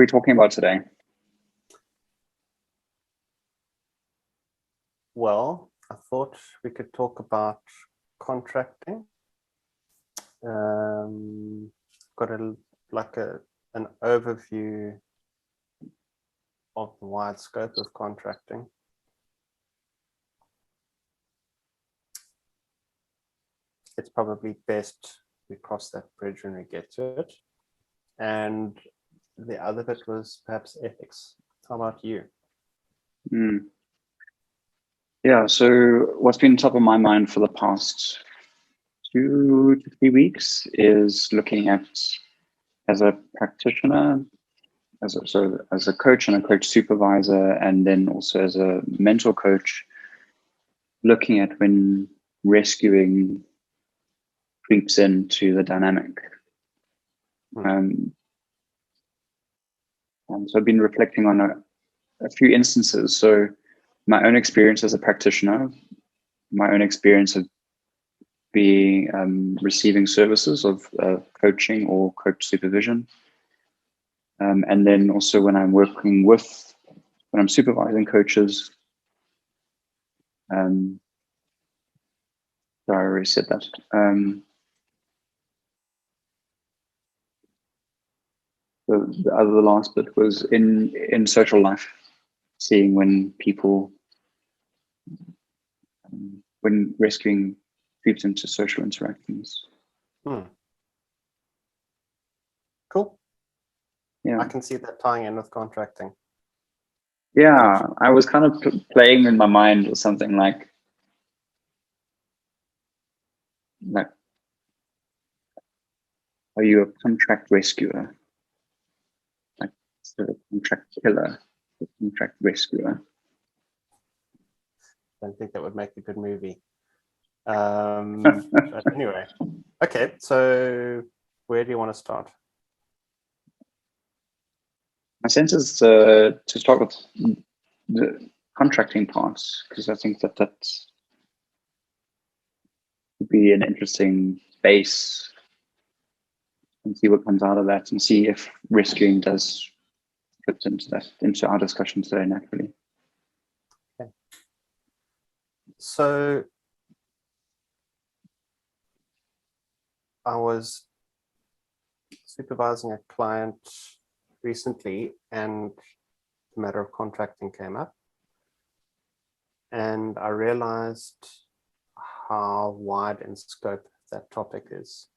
we talking about today? Well, I thought we could talk about contracting. Got an overview of the wide scope of contracting. It's probably best we cross that bridge when we get to it. And the other bit was perhaps ethics. How about you? Yeah, so what's been top of my mind for the past 2 to 3 weeks is looking at, as a practitioner, as a coach and a coach supervisor, and then also as a mentor coach, looking at when rescuing creeps into the dynamic. So I've been reflecting on a few instances. So my own experience as a practitioner, my own experience of being receiving services of coaching or coach supervision. And then also when I'm supervising coaches. Sorry, I already said that. The last bit was in social life, seeing when people, when rescuing creeps into social interactions. Cool. Yeah, I can see that tying in with contracting. Yeah, I was kind of playing in my mind with something like, are you a contract rescuer? Like, sort of contract killer, a contract rescuer? I don't think that would make a good movie. But anyway, okay, so where do you want to start? My sense is to start with the contracting parts, because I think that would be an interesting base, and see what comes out of that, and see if rescuing does fit into our discussion today naturally. Okay. So I was supervising a client recently, and the matter of contracting came up, and I realized how wide in scope that topic is.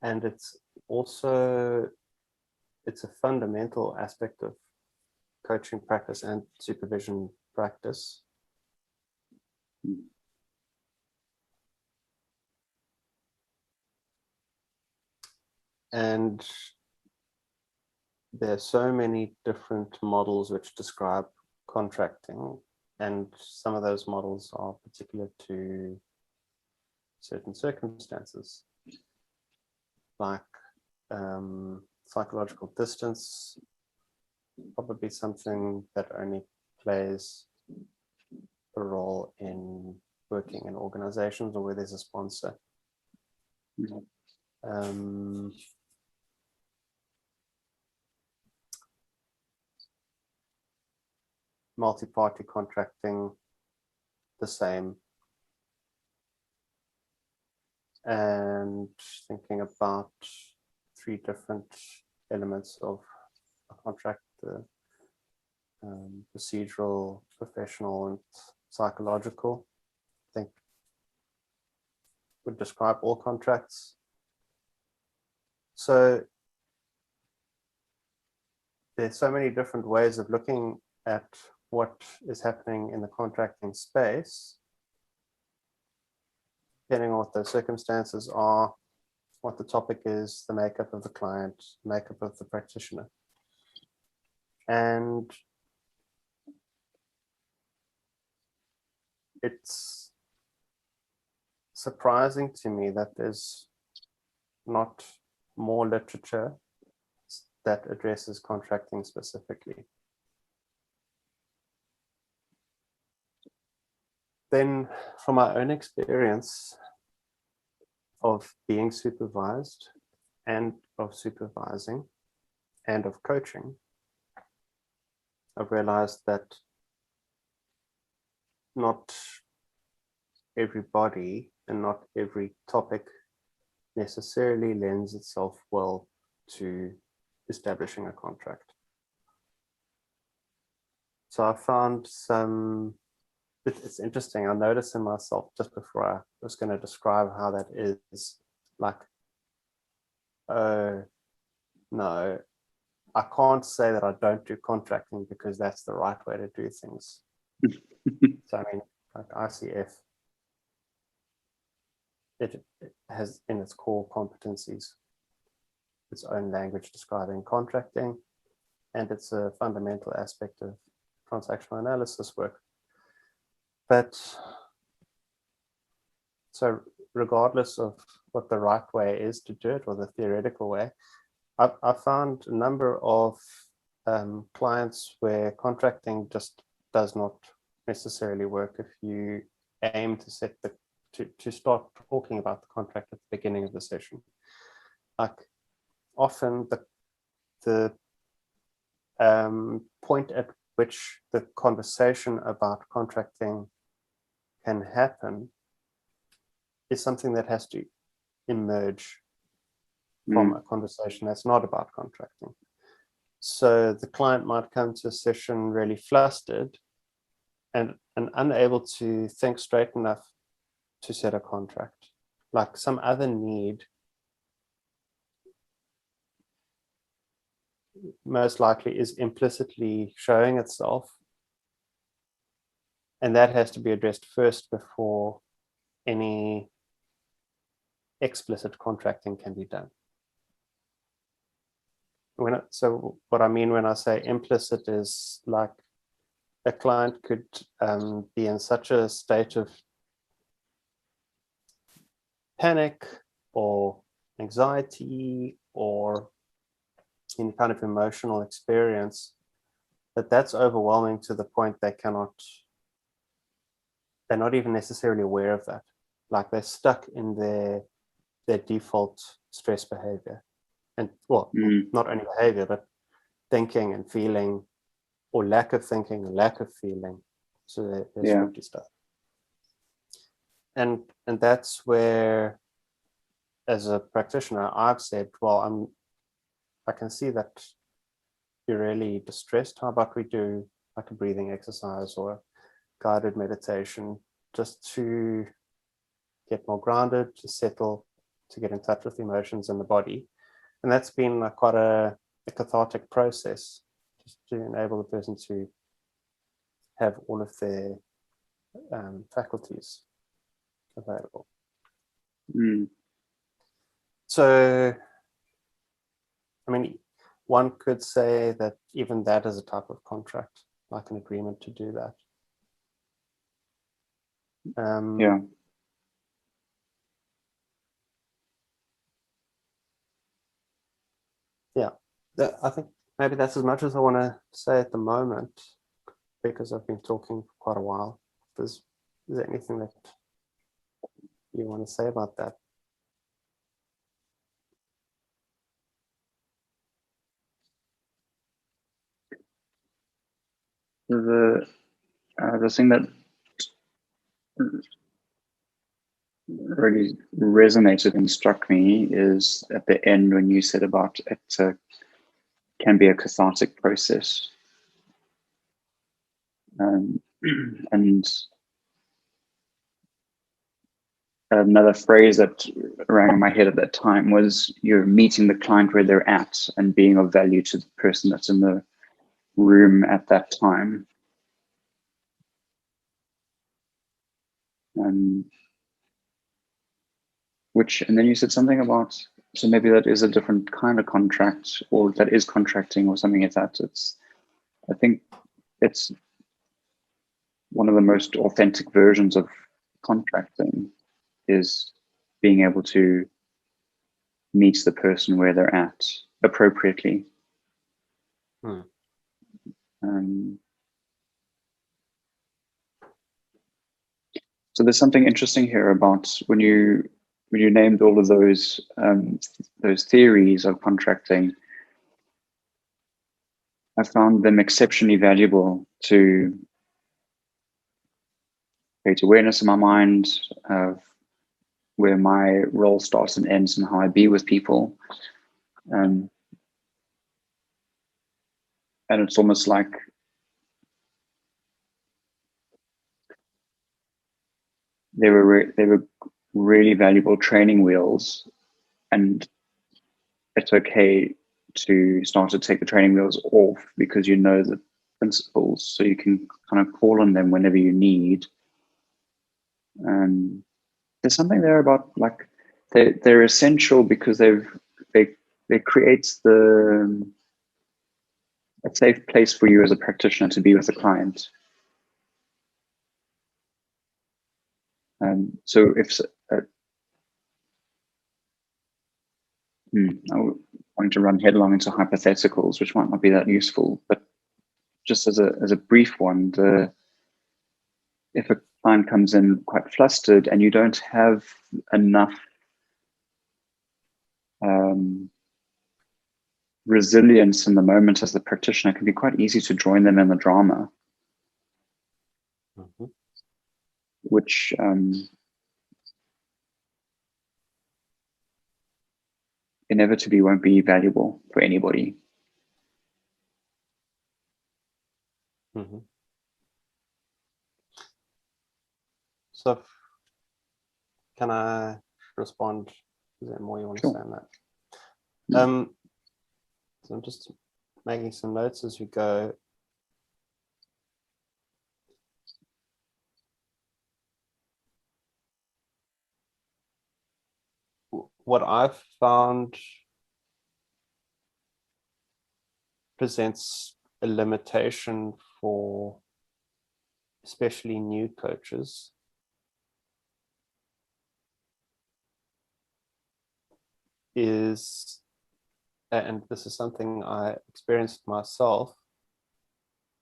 And it's a fundamental aspect of coaching practice and supervision practice. And there are so many different models which describe contracting, and some of those models are particular to certain circumstances, like psychological distance, probably something that only plays a role in working in organizations or where there's a sponsor. Multi-party contracting, the same. And thinking about 3 different elements of a contract: procedural, professional, and psychological. I think would describe all contracts. So there's so many different ways of looking at what is happening in the contracting space, depending on what those circumstances are, what the topic is, the makeup of the client, makeup of the practitioner. And it's surprising to me that there's not more literature that addresses contracting specifically. Then, from my own experience of being supervised and of supervising and of coaching, I've realized that not everybody and not every topic necessarily lends itself well to establishing a contract. So I found it's interesting. I noticed in myself just before I was going to describe how that is, like, oh, no, I can't say that I don't do contracting because that's the right way to do things. So I mean, like ICF, it has in its core competencies its own language describing contracting, and it's a fundamental aspect of transactional analysis work. But so regardless of what the right way is to do it or the theoretical way, I found a number of clients where contracting just does not necessarily work if you aim to set to start talking about the contract at the beginning of the session. Like often the point at which the conversation about contracting can happen is something that has to emerge from a conversation that's not about contracting. So the client might come to a session really flustered and unable to think straight enough to set a contract. Like some other need most likely is implicitly showing itself, and that has to be addressed first before any explicit contracting can be done. So what I mean when I say implicit is like a client could be in such a state of panic or anxiety or any kind of emotional experience that's overwhelming to the point they're not even necessarily aware of that. Like they're stuck in their default stress behavior. And well, not only behavior, but thinking and feeling, or lack of thinking and lack of feeling. So they're scripty stuff. And that's where, as a practitioner, I've said, well, I can see that you're really distressed. How about we do like a breathing exercise or a guided meditation just to get more grounded, to settle, to get in touch with emotions in the body. And that's been quite a cathartic process, just to enable the person to have all of their faculties available. So, I mean, one could say that even that is a type of contract, like an agreement to do that. Yeah, I think maybe that's as much as I want to say at the moment, because I've been talking for quite a while. Is there anything that you want to say about that? The thing that really resonated and struck me is at the end when you said about it can be a cathartic process. And another phrase that rang in my head at that time was you're meeting the client where they're at and being of value to the person that's in the room at that time. And then you said something about, so maybe that is a different kind of contract, or that is contracting or something like that. I think it's one of the most authentic versions of contracting is being able to meet the person where they're at appropriately. So there's something interesting here about when you when you named all of those theories of contracting, I found them exceptionally valuable to create awareness in my mind of where my role starts and ends and how I be with people. And it's almost like they were really valuable training wheels, and it's okay to start to take the training wheels off because you know the principles, so you can kind of call on them whenever you need. There's something there about like they're essential because they create a safe place for you as a practitioner to be with the client. So if I'm wanting to run headlong into hypotheticals, which might not be that useful, but just as a brief one, if a client comes in quite flustered and you don't have enough resilience in the moment as the practitioner, it can be quite easy to join them in the drama, which inevitably won't be valuable for anybody. So can I respond? Is there more you want to say on that? So I'm just making some notes as we go. What I've found presents a limitation for especially new coaches is, and this is something I experienced myself,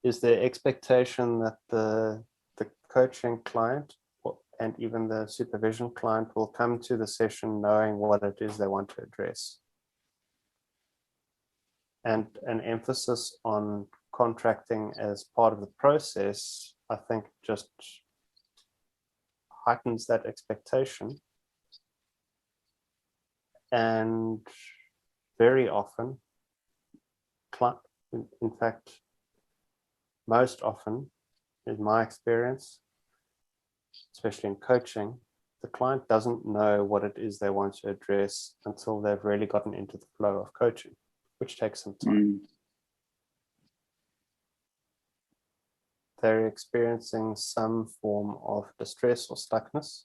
is the expectation that the coaching client and even the supervision client will come to the session knowing what it is they want to address. And an emphasis on contracting as part of the process, I think, just heightens that expectation. And very often, in fact, most often, in my experience, especially in coaching, the client doesn't know what it is they want to address until they've really gotten into the flow of coaching, which takes some time. They're experiencing some form of distress or stuckness.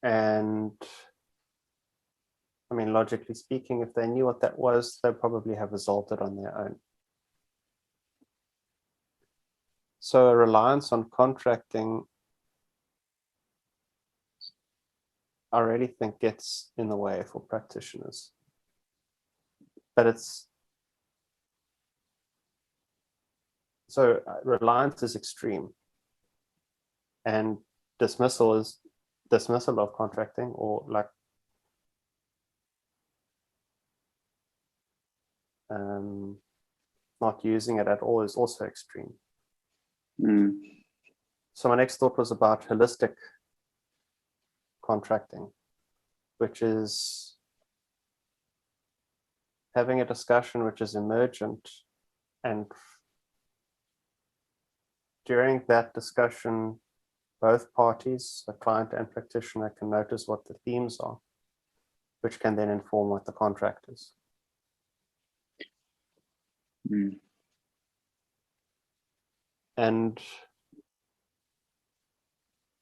And I mean, logically speaking, if they knew what that was, they'd probably have resolved it on their own. So a reliance on contracting, I really think, gets in the way for practitioners. But it's so reliance is extreme, and dismissal of contracting, or like not using it at all, is also extreme. So my next thought was about holistic contracting, which is having a discussion which is emergent, and during that discussion, both parties, the client and practitioner, can notice what the themes are, which can then inform what the contract is. And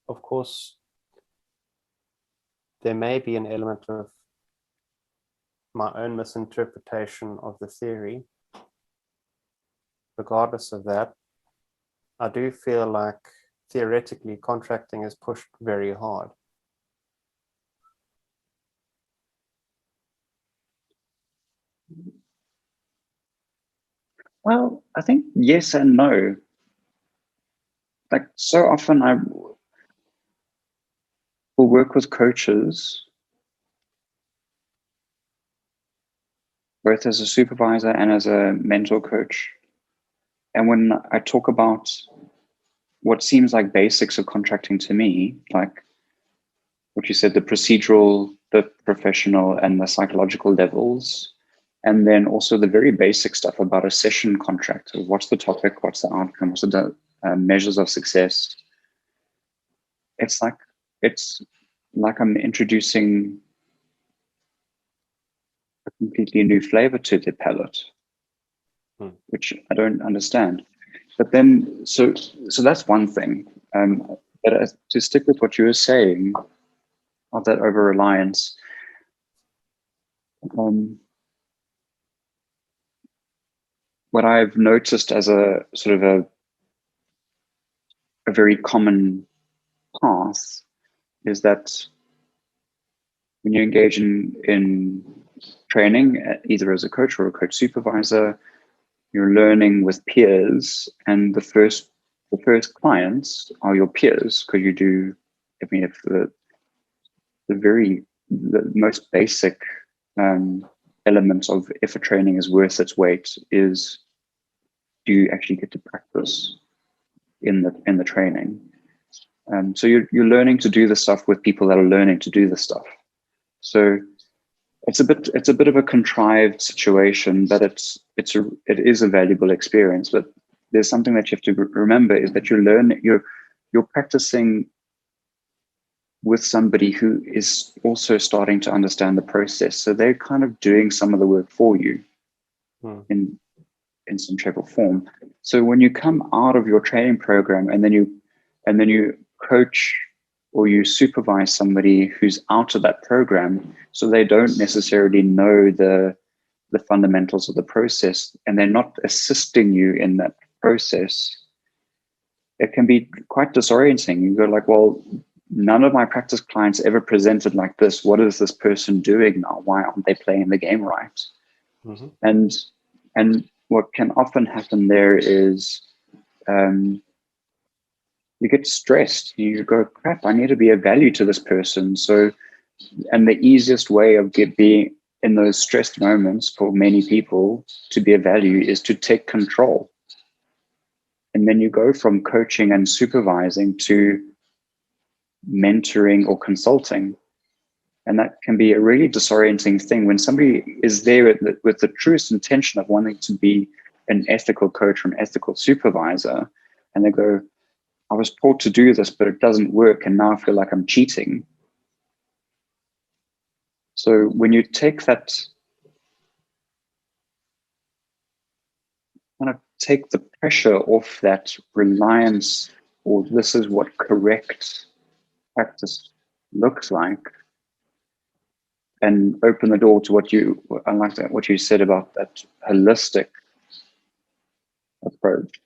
of course, there may be an element of my own misinterpretation of the theory. Regardless of that, I do feel like theoretically contracting is pushed very hard. Well, I think yes and no. Like so often will work with coaches, both as a supervisor and as a mentor coach. And when I talk about what seems like basics of contracting to me, like what you said, the procedural, the professional, and the psychological levels, and then also the very basic stuff about a session contract. So what's the topic? What's the outcome? What's the measures of success? It's like I'm introducing a completely new flavor to the palate, which I don't understand. But then, so that's one thing. But to stick with what you were saying of that over reliance, what I've noticed as a sort of a very common path is that when you engage in training, either as a coach or a coach supervisor, you're learning with peers, and the first clients are your peers, because you do. I mean, if the most basic element of if a training is worth its weight is, do you actually get to practice in the training? So you're learning to do the stuff with people that are learning to do the stuff. So it's a bit of a contrived situation, but it is a valuable experience. But there's something that you have to remember, is that you're practicing with somebody who is also starting to understand the process. So they're kind of doing some of the work for you in some shape or form. So when you come out of your training program and then you coach or you supervise somebody who's out of that program, so they don't necessarily know the fundamentals of the process, and they're not assisting you in that process, it can be quite disorienting. You go like, well, none of my practice clients ever presented like this. What is this person doing now? Why aren't they playing the game right? Mm-hmm. And what can often happen there is you get stressed. You go, crap, I need to be of value to this person. So, and the easiest way of being in those stressed moments for many people to be of value is to take control. And then you go from coaching and supervising to mentoring or consulting. And that can be a really disorienting thing when somebody is there with the truest intention of wanting to be an ethical coach or an ethical supervisor, and they go, I was taught to do this, but it doesn't work, and now I feel like I'm cheating. So when you take that, kind of take the pressure off that reliance, or this is what correct practice looks like, and open the door to what you said about that holistic approach.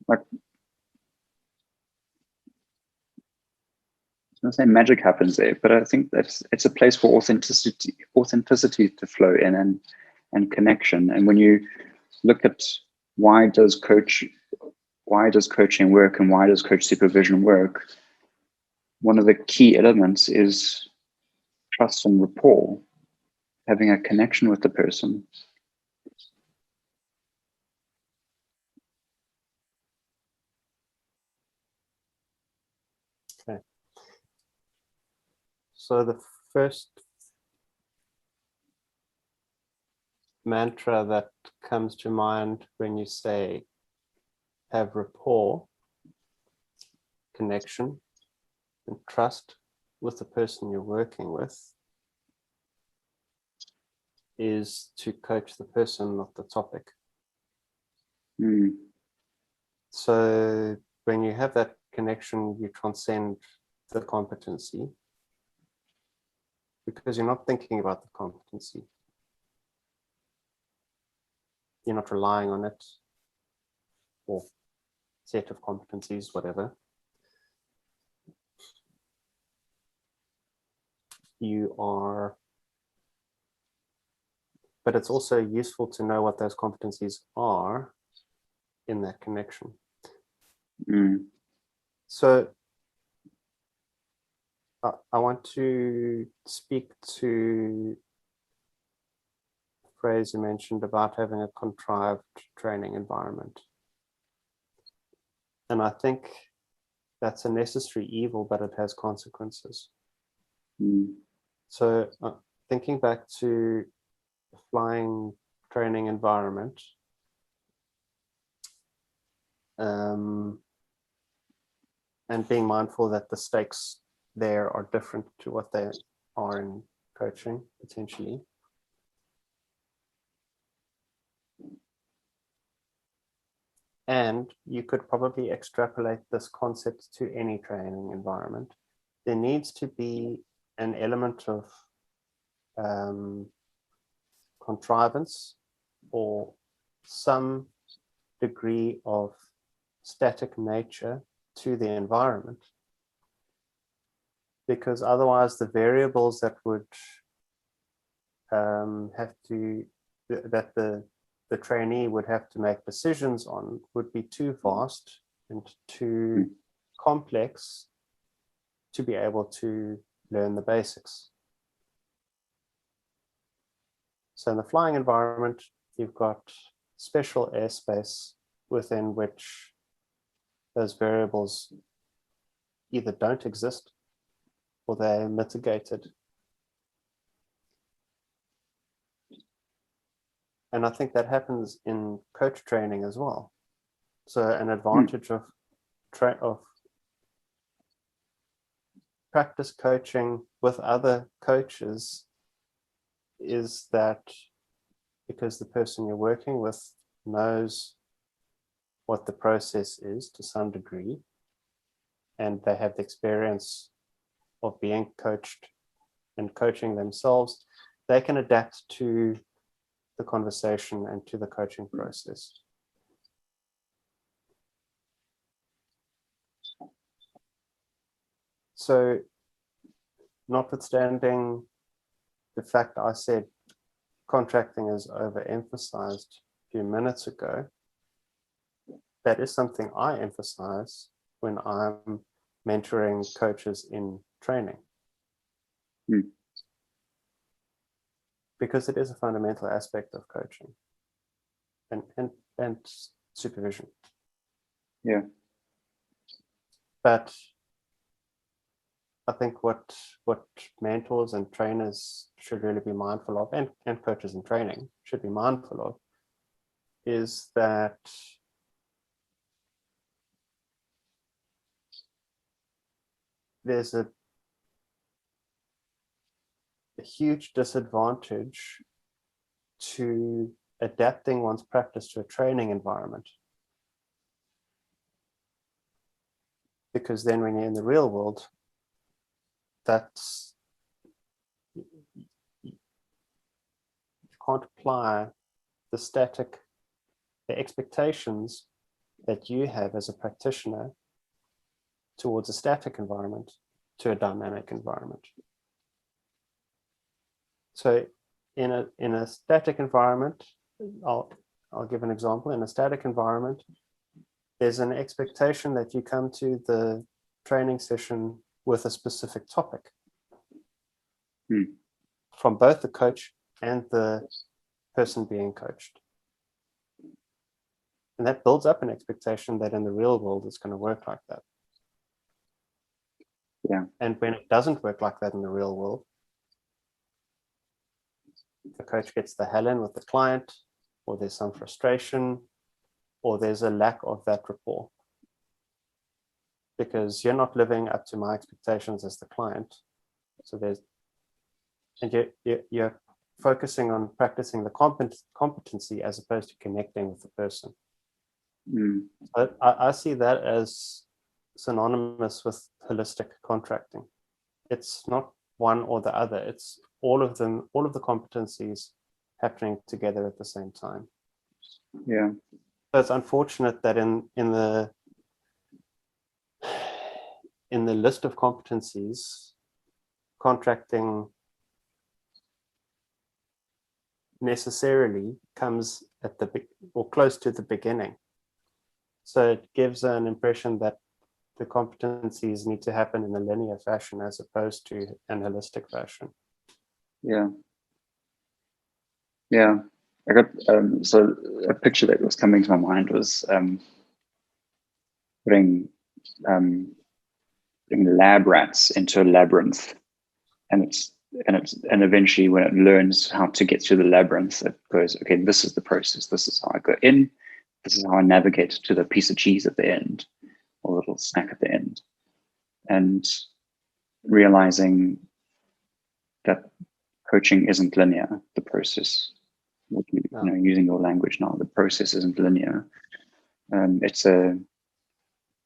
Like, I was going to say magic happens there, but I think that it's a place for authenticity to flow in, and connection. And when you look at why does coaching work and why does coach supervision work, one of the key elements is trust and rapport, having a connection with the person. Okay. So the first mantra that comes to mind when you say have rapport, connection, and trust with the person you're working with is to coach the person, not the topic. So when you have that connection, you transcend the competency, because you're not thinking about the competency. You're not relying on it, or set of competencies, whatever. You are, but it's also useful to know what those competencies are in that connection. So I want to speak to the phrase you mentioned about having a contrived training environment. And I think that's a necessary evil, but it has consequences. So thinking back to the flying training environment, and being mindful that the stakes there are different to what they are in coaching, potentially. And you could probably extrapolate this concept to any training environment. There needs to be an element of contrivance or some degree of static nature to the environment, because otherwise the variables that would that the trainee would have to make decisions on would be too vast and too complex to be able to learn the basics. So in the flying environment, you've got special airspace within which those variables either don't exist or they're mitigated. And I think that happens in coach training as well. So an advantage of practice coaching with other coaches is that because the person you're working with knows what the process is to some degree, and they have the experience of being coached and coaching themselves, they can adapt to the conversation and to the coaching process. So, notwithstanding the fact I said contracting is overemphasized a few minutes ago, that is something I emphasize when I'm mentoring coaches in training. Because it is a fundamental aspect of coaching and supervision. Yeah. But I think what mentors and trainers should really be mindful of, and coaches in training should be mindful of, is that there's a huge disadvantage to adapting one's practice to a training environment. Because then when you're in the real world, you can't apply the expectations that you have as a practitioner towards a static environment to a dynamic environment. So in a static environment, I'll give an example. In a static environment, there's an expectation that you come to the training session with a specific topic from both the coach and the person being coached. And that builds up an expectation that in the real world it's going to work like that. Yeah. And when it doesn't work like that in the real world, the coach gets the hell in with the client, or there's some frustration, or there's a lack of that rapport. Because you're not living up to my expectations as the client. So you're focusing on practicing the competency as opposed to connecting with the person. But I see that as synonymous with holistic contracting. It's not one or the other. It's all of them, all of the competencies happening together at the same time. Yeah. So it's unfortunate that in the list of competencies, contracting necessarily comes at or close to the beginning. So it gives an impression that the competencies need to happen in a linear fashion as opposed to an holistic fashion. Yeah. Yeah. I got, so a picture that was coming to my mind was putting lab rats into a labyrinth, and eventually when it learns how to get through the labyrinth, it goes, okay, this is the process. This is how I go in. This is how I navigate to the piece of cheese at the end, or little snack at the end. And realizing that coaching isn't linear. The process, using your language now, the process isn't linear. It's a,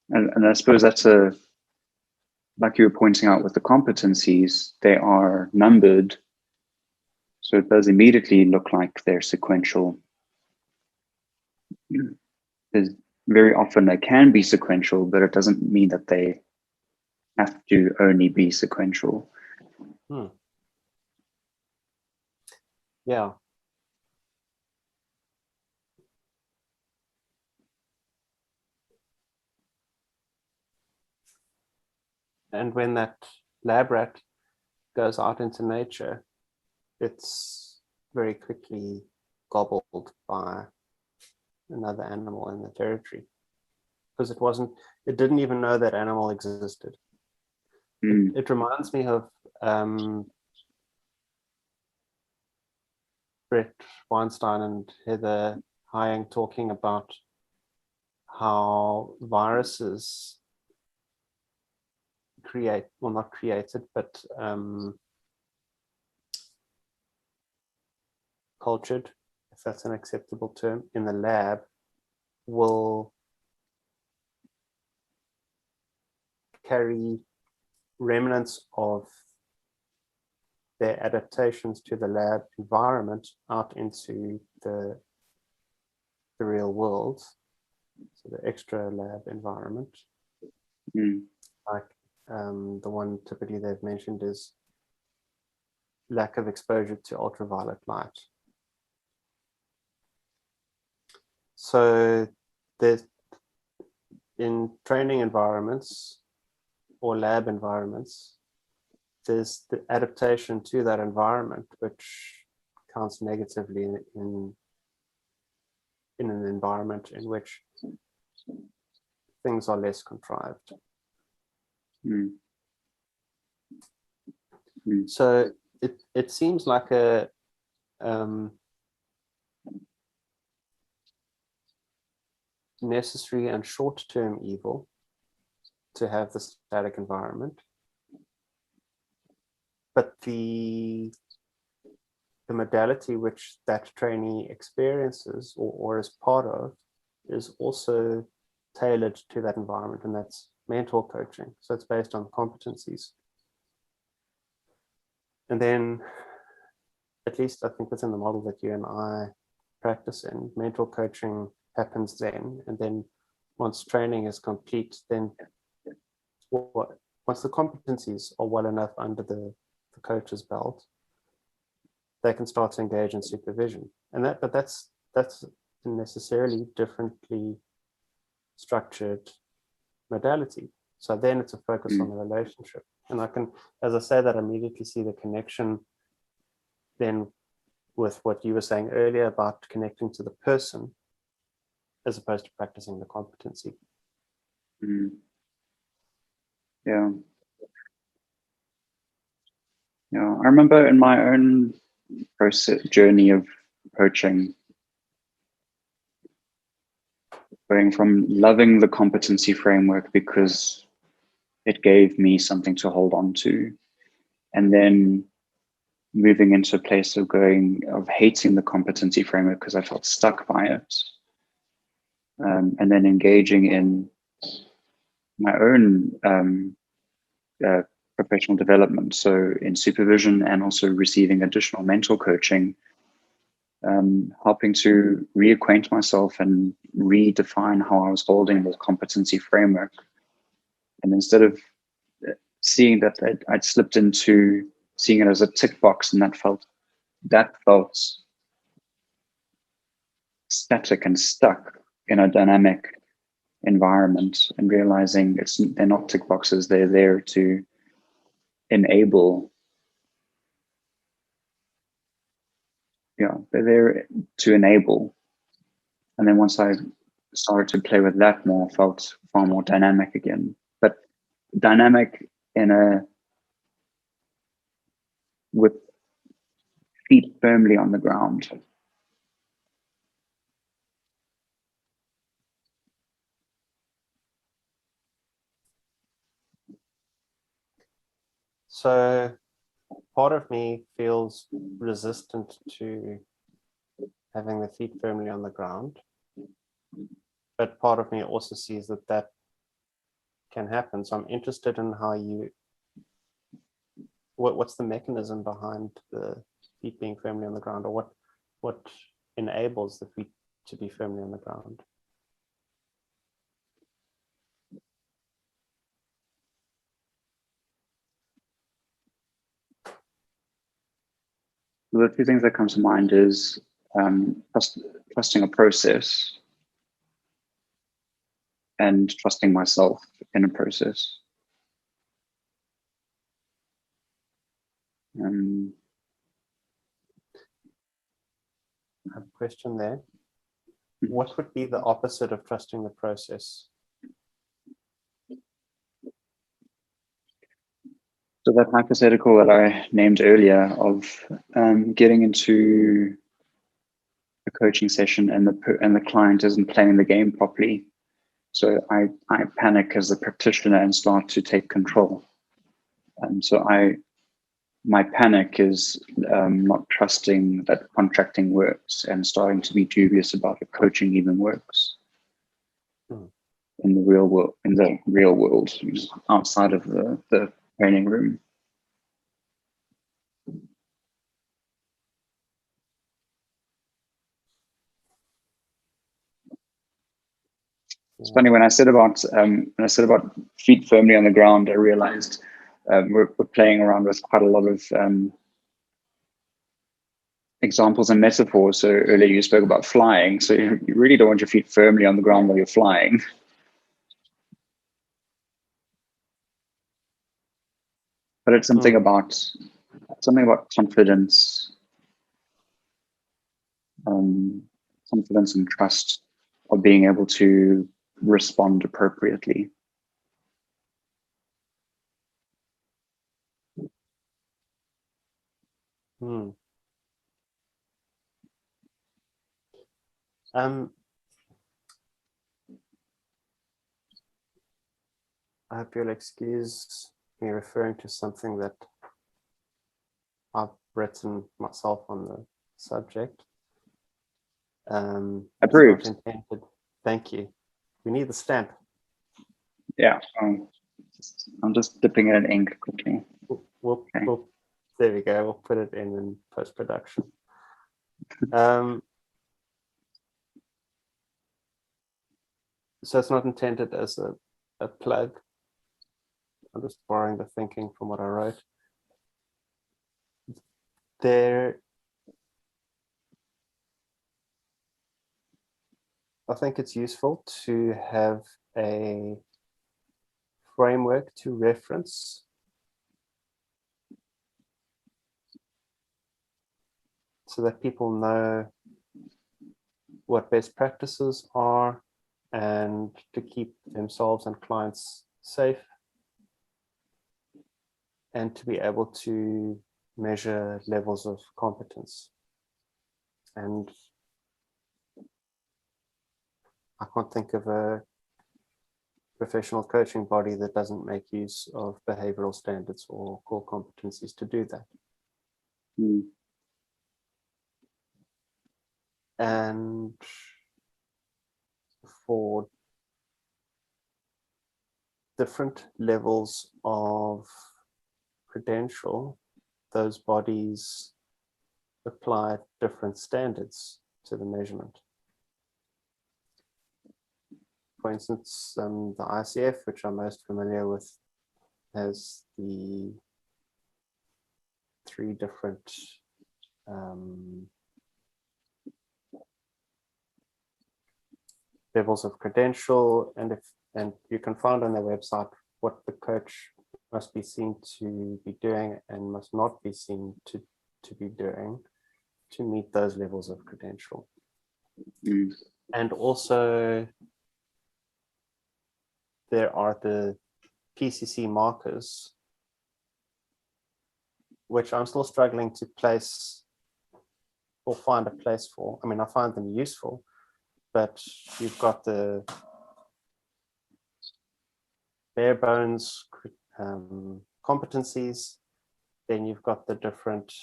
and I suppose that's a, like you were pointing out with the competencies, they are numbered. So it does immediately look like they're sequential. There's very often they can be sequential, but it doesn't mean that they have to only be sequential. Yeah. And when that lab rat goes out into nature, it's very quickly gobbled by another animal in the territory, because it didn't even know that animal existed. It reminds me of Brett Weinstein and Heather Hyang talking about how viruses not created, but cultured, if that's an acceptable term, in the lab, will carry remnants of their adaptations to the lab environment out into the real world, so the extra lab environment. Like the one typically they've mentioned is lack of exposure to ultraviolet light. So there's, in training environments or lab environments, there's the adaptation to that environment, which counts negatively in an environment in which things are less contrived. So it seems like a necessary and short-term evil to have the static environment, but the modality which that trainee experiences or is part of is also tailored to that environment, and that's mentor coaching. So it's based on competencies. And then, at least I think within the model that you and I practice in, mentor coaching happens then, and then once training is complete, then once the competencies are well enough under the coach's belt, they can start to engage in supervision. And that's a necessarily differently structured modality. So then it's a focus on the relationship. And I can, as I say that, immediately see the connection then with what you were saying earlier about connecting to the person as opposed to practicing the competency. Yeah. Yeah. I remember in my own process journey of coaching, going from loving the competency framework because it gave me something to hold on to, and then moving into a place of hating the competency framework because I felt stuck by it, and then engaging in my own professional development, so in supervision and also receiving additional mentor coaching, helping to reacquaint myself and redefine how I was holding the competency framework. And instead of seeing that I'd slipped into seeing it as a tick box, and that felt static and stuck in a dynamic environment, and realizing they're not tick boxes, they're there to enable. Yeah, they're there to enable. And then once I started to play with that more, felt far more dynamic again. But dynamic with feet firmly on the ground. So part of me feels resistant to having the feet firmly on the ground, but part of me also sees that that can happen. So I'm interested in how what's the mechanism behind the feet being firmly on the ground, or what enables the feet to be firmly on the ground. The two things that come to mind is trusting a process and trusting myself in a process. I have a question there. What would be the opposite of trusting the process? So that hypothetical that I named earlier of getting into a coaching session and the client isn't playing the game properly. So I panic as a practitioner and start to take control. So my panic is not trusting that contracting works and starting to be dubious about if coaching even works in the real world, outside of the training room. It's funny when I said about feet firmly on the ground, I realized we're playing around with quite a lot of examples and metaphors. So earlier you spoke about flying. So you really don't want your feet firmly on the ground while you're flying. But it's something about confidence, confidence and trust of being able to respond appropriately. I hope you'll excuse me referring to something that I've written myself on the subject. Approved. It's not intended. Thank you. We need the stamp. Yeah. I'm just dipping it in ink quickly. There we go. We'll put it in post-production. So it's not intended as a plug. I'm just borrowing the thinking from what I wrote. I think it's useful to have a framework to reference so that people know what best practices are and to keep themselves and clients safe, and to be able to measure levels of competence. And I can't think of a professional coaching body that doesn't make use of behavioral standards or core competencies to do that. And for different levels of credential, those bodies apply different standards to the measurement. For instance, the ICF, which I'm most familiar with, has the 3 different levels of credential, and you can find on their website what the coach must be seen to be doing and must not be seen to be doing to meet those levels of credential. Mm. And also there are the PCC markers, which I'm still struggling to place or find a place for. I mean, I find them useful, but you've got the bare bones competencies, then you've got the different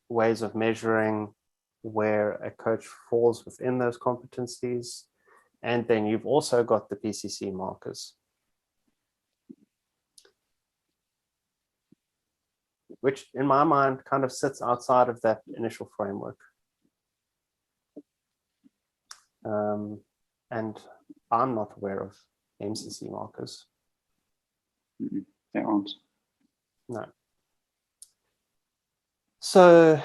ways of measuring where a coach falls within those competencies, and then you've also got the PCC markers, which in my mind kind of sits outside of that initial framework. And I'm not aware of MCC markers. They aren't. No. So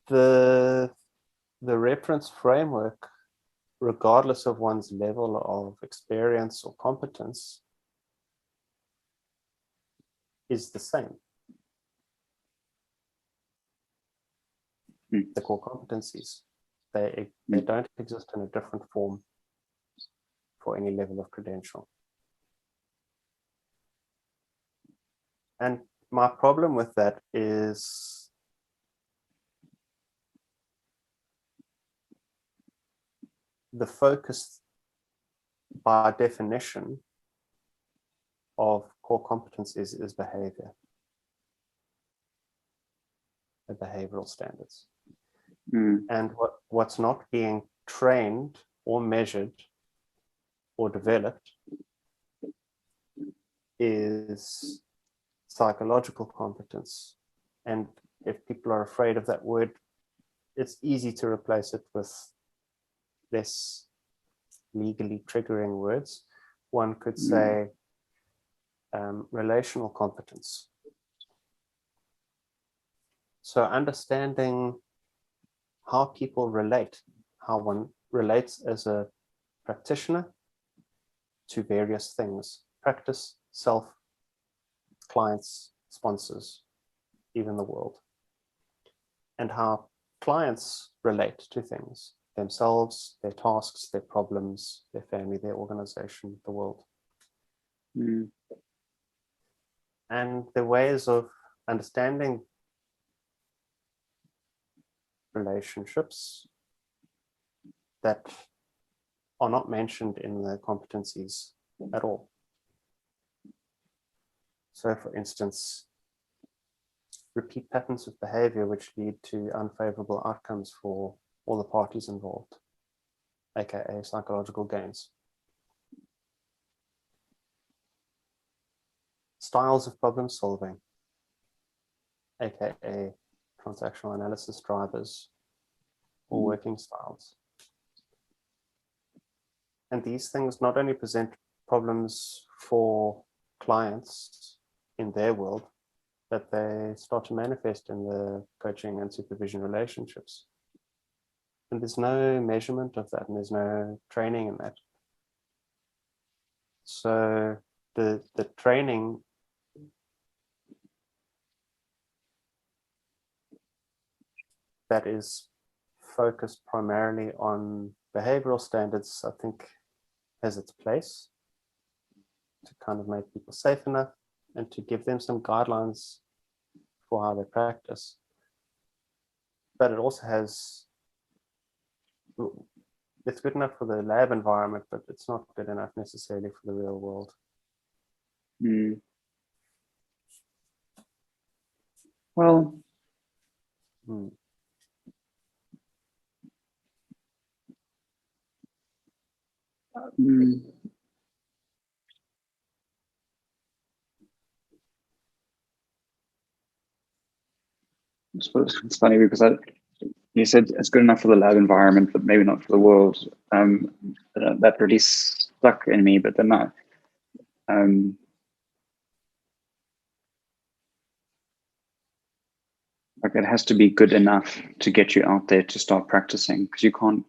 the reference framework, regardless of one's level of experience or competence, is the same. The core competencies, they don't exist in a different form for any level of credential. And my problem with that is the focus, by definition, of core competencies is behavior, the behavioral standards. And what's not being trained or measured or developed is psychological competence. And if people are afraid of that word, it's easy to replace it with less legally triggering words. One could say relational competence. So understanding how people relate, how one relates as a practitioner to various things: practice, self, clients, sponsors, even the world. And how clients relate to things: themselves, their tasks, their problems, their family, their organization, the world. And the ways of understanding relationships that are not mentioned in the competencies at all. So, for instance, repeat patterns of behavior which lead to unfavorable outcomes for all the parties involved, aka psychological gains. Styles of problem solving, aka transactional analysis drivers or working styles. And these things not only present problems for clients in their world, but they start to manifest in the coaching and supervision relationships. And there's no measurement of that, and there's no training in that. So the training that is focused primarily on behavioral standards, I think, has its place to kind of make people safe enough and to give them some guidelines for how they practice. But it also has, it's good enough for the lab environment, but it's not good enough necessarily for the real world. Well, I suppose it's funny because you said it's good enough for the lab environment, but maybe not for the world. That really stuck in me, but then like it has to be good enough to get you out there to start practicing, because you can't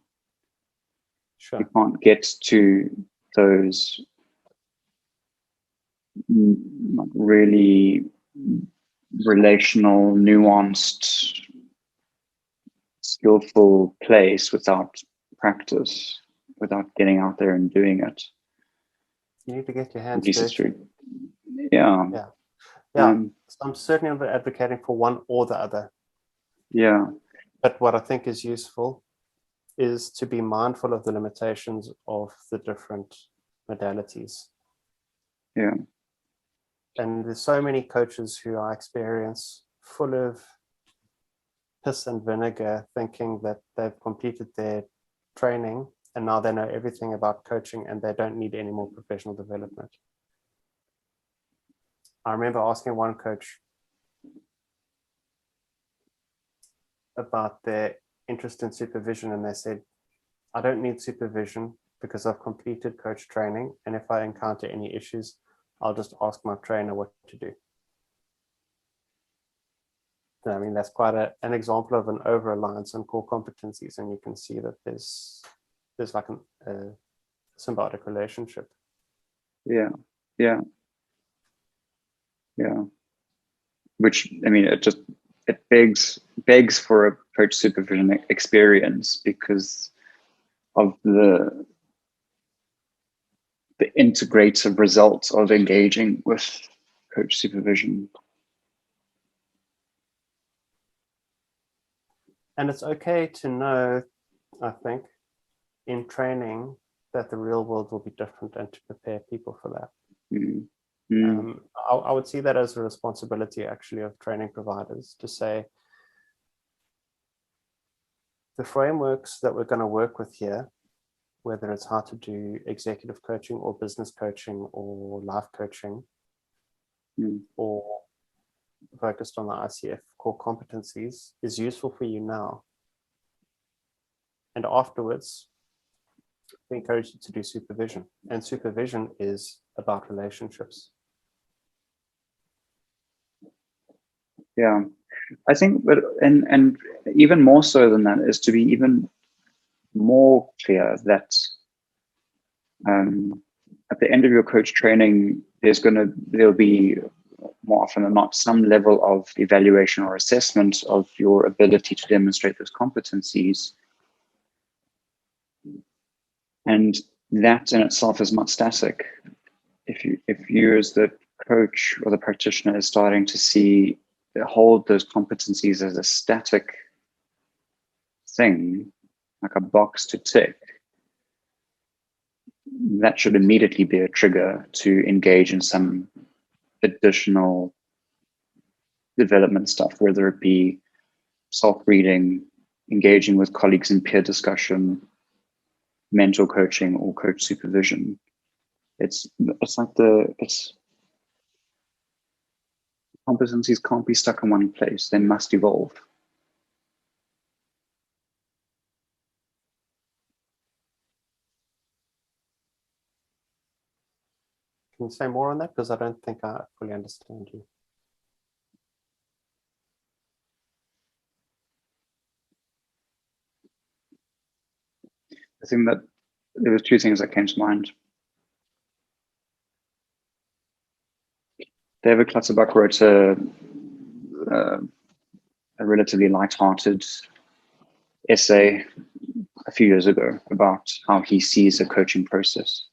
Sure. You can't get to those really relational, nuanced, skillful place without practice, without getting out there and doing it. You need to get your At hands least it's dirty. true. Yeah. Yeah. Yeah. So I'm certainly not advocating for one or the other. Yeah. But what I think is useful is to be mindful of the limitations of the different modalities. Yeah. And there's so many coaches who I experience full of piss and vinegar, thinking that they've completed their training and now they know everything about coaching and they don't need any more professional development. I remember asking one coach about their interest in supervision, and they said, I don't need supervision because I've completed coach training, and if I encounter any issues, I'll just ask my trainer what to do. I mean, that's quite an example of an over-reliance on core competencies, and you can see that there's like a symbiotic relationship. Yeah. Yeah. Yeah. Which, I mean, it begs for a coach supervision experience because of the integrative results of engaging with coach supervision. And it's okay to know, I think, in training that the real world will be different and to prepare people for that. Mm. Mm. I would see that as a responsibility actually of training providers to say, the frameworks that we're going to work with here, whether it's how to do executive coaching or business coaching or life coaching, or focused on the ICF core competencies, is useful for you now. And afterwards, we encourage you to do supervision. And supervision is about relationships. Yeah, I think, but and even more so than that is to be even more clear that at the end of your coach training, there'll be more often than not some level of evaluation or assessment of your ability to demonstrate those competencies, and that in itself is not static. If you as the coach or the practitioner is starting to hold those competencies as a static thing, like a box to tick, that should immediately be a trigger to engage in some additional development stuff, whether it be self-reading, engaging with colleagues in peer discussion, mentor coaching, or coach supervision. It's competencies can't be stuck in one place. They must evolve. Can you say more on that? Because I don't think I fully understand you. I think that there was two things that came to mind. David Clutterbuck wrote a relatively light-hearted essay a few years ago about how he sees a coaching process.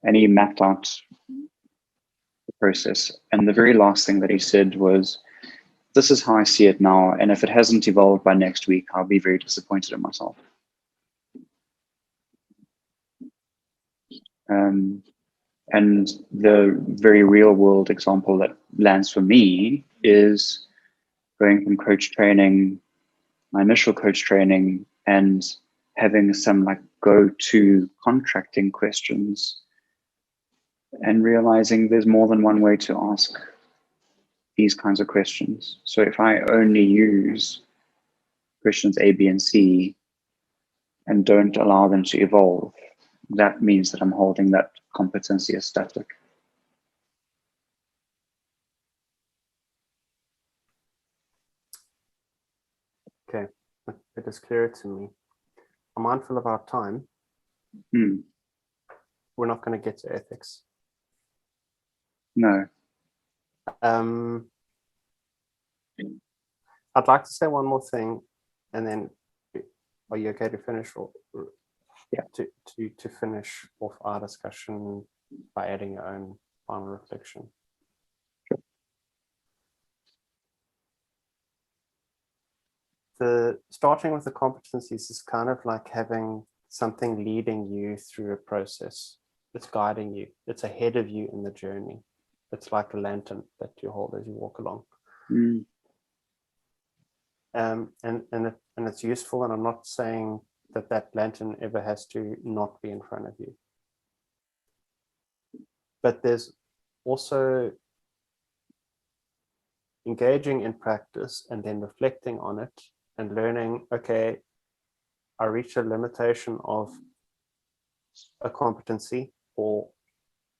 And he mapped out the process. And the very last thing that he said was, this is how I see it now. And if it hasn't evolved by next week, I'll be very disappointed in myself. And the very real world example that lands for me is going from coach training, my initial coach training, and having some like go-to contracting questions and realizing there's more than one way to ask these kinds of questions. So if I only use questions A, B, and C and don't allow them to evolve, that means that I'm holding that competency as static. Okay, it is clear to me. I'm mindful of our time. Hmm. We're not going to get to ethics. No. I'd like to say one more thing, and then are you okay to finish, or Yeah. to finish off our discussion by adding your own final reflection? The starting with the competencies is kind of like having something leading you through a process. It's guiding you. It's ahead of you in the journey. It's like a lantern that you hold as you walk along. Mm. And it's useful. And I'm not saying that lantern ever has to not be in front of you. But there's also engaging in practice and then reflecting on it and learning, okay, I reached a limitation of a competency or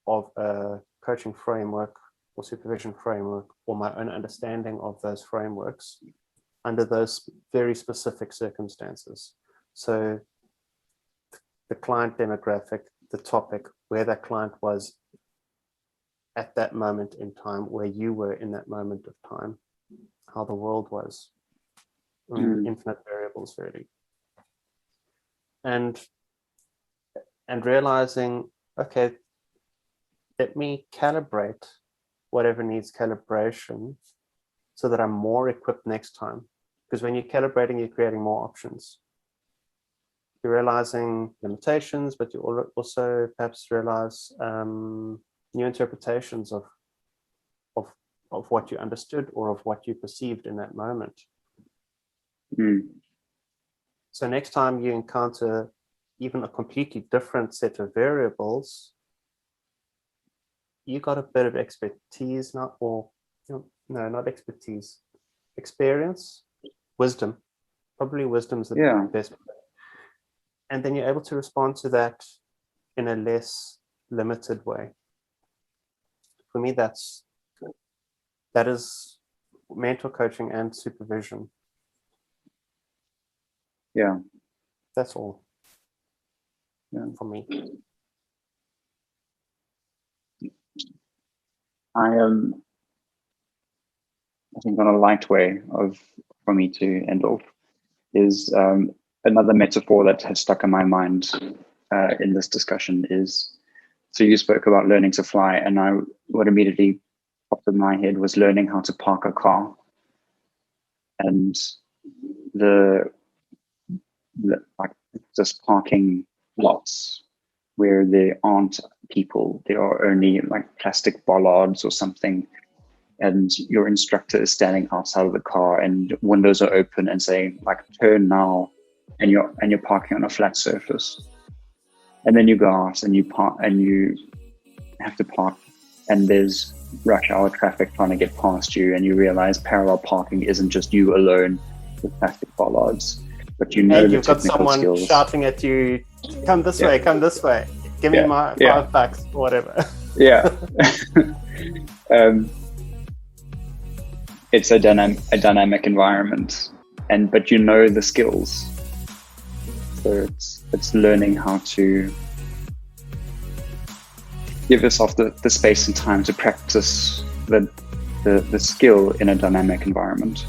of a coaching framework or supervision framework or my own understanding of those frameworks under those very specific circumstances. So the client demographic, the topic, where that client was at that moment in time, where you were in that moment of time, how the world was. Infinite variables, really. And realizing, okay, let me calibrate whatever needs calibration so that I'm more equipped next time. Because when you're calibrating, you're creating more options. You're realizing limitations, but you also perhaps realize new interpretations of what you understood or of what you perceived in that moment. So next time you encounter even a completely different set of variables, you got a bit of expertise now, or no, not expertise, experience, wisdom. Probably wisdom is the best. And then you're able to respond to that in a less limited way. For me, that is mentor coaching and supervision. Yeah. That's all. Yeah. For me. I think on a light way for me to end off is another metaphor that has stuck in my mind in this discussion is, so you spoke about learning to fly, and what immediately popped in my head was learning how to park a car. And like just parking lots where there aren't people, there are only like plastic bollards or something, and your instructor is standing outside of the car and windows are open and saying like turn now, and you're parking on a flat surface, and then you go out and you park and you have to park, and there's rush hour traffic trying to get past you, and you realize parallel parking isn't just you alone with plastic bollards, but you know, and you've got someone skills shouting at you, come this way, give me my $5 or whatever. It's a dynamic environment, but you know the skills, so it's learning how to give yourself the space and time to practice the skill in a dynamic environment.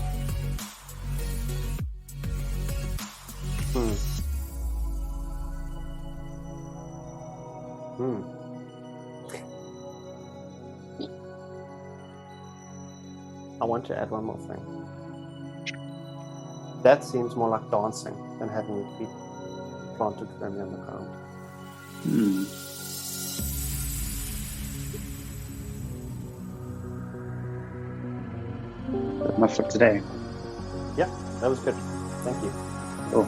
I want to add one more thing. That seems more like dancing than having your feet planted firmly on the ground. That's enough for today. Yeah, that was good. Thank you. Cool.